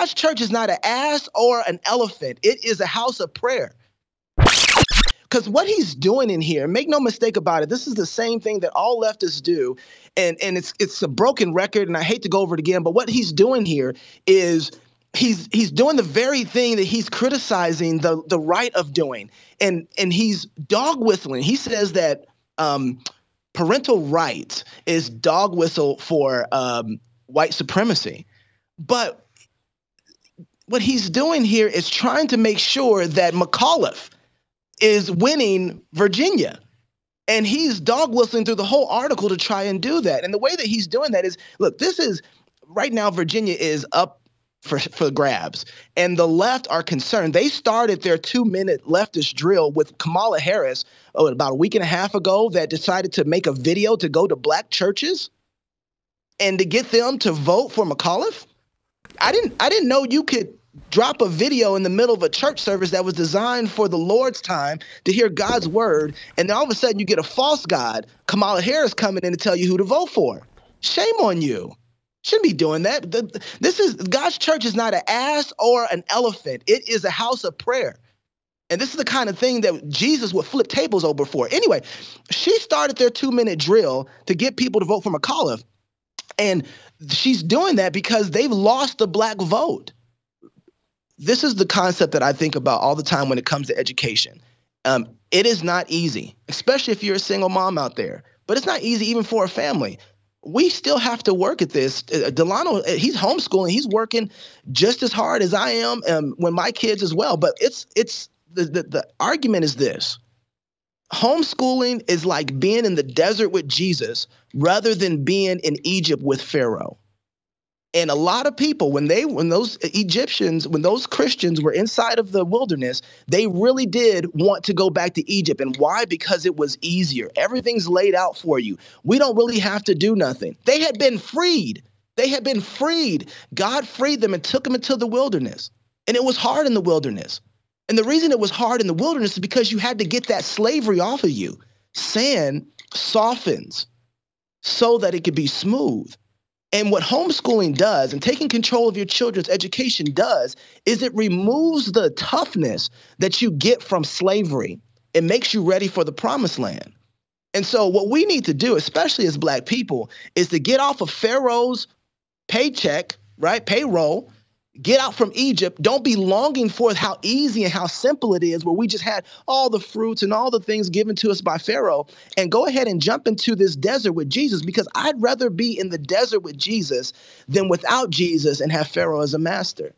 God's church is not an ass or an elephant. It is a house of prayer. Because what he's doing in here, make no mistake about it, this is the same thing that all leftists do. And it's a broken record, and I hate to go over it again, but what he's doing here is he's doing the very thing that he's criticizing the right of doing. And he's dog whistling. He says that parental rights is dog whistle for white supremacy. But what he's doing here is trying to make sure that McAuliffe is winning Virginia. And he's dog whistling through the whole article to try and do that. And the way that he's doing that is, look, this is right now, Virginia is up for grabs. And the left are concerned. They started their 2-minute leftist drill with Kamala Harris about a week and a half ago that decided to make a video to go to black churches and to get them to vote for McAuliffe. I didn't know you could drop a video in the middle of a church service that was designed for the Lord's time to hear God's word, and then all of a sudden you get a false god, Kamala Harris, coming in to tell you who to vote for. Shame on you. Shouldn't be doing that. God's church is not an ass or an elephant. It is a house of prayer. And this is the kind of thing that Jesus would flip tables over for. Anyway, she started their 2-minute drill to get people to vote for McAuliffe. And she's doing that because they've lost the black vote. This is the concept that I think about all the time when it comes to education. It is not easy, especially if you're a single mom out there. But it's not easy even for a family. We still have to work at this. Delano, he's homeschooling. He's working just as hard as I am when my kids as well. But the argument is this. Homeschooling is like being in the desert with Jesus rather than being in Egypt with Pharaoh. And a lot of people, when those Christians were inside of the wilderness, they really did want to go back to Egypt. And why? Because it was easier. Everything's laid out for you. We don't really have to do nothing. They had been freed. God freed them and took them into the wilderness. And it was hard in the wilderness. And the reason it was hard in the wilderness is because you had to get that slavery off of you. Sand softens so that it could be smooth. And what homeschooling does, and taking control of your children's education does, is it removes the toughness that you get from slavery. It makes you ready for the promised land. And so what we need to do, especially as black people, is to get off of Pharaoh's paycheck, right, payroll, get out from Egypt. Don't be longing for how easy and how simple it is, where we just had all the fruits and all the things given to us by Pharaoh, and go ahead and jump into this desert with Jesus, because I'd rather be in the desert with Jesus than without Jesus and have Pharaoh as a master.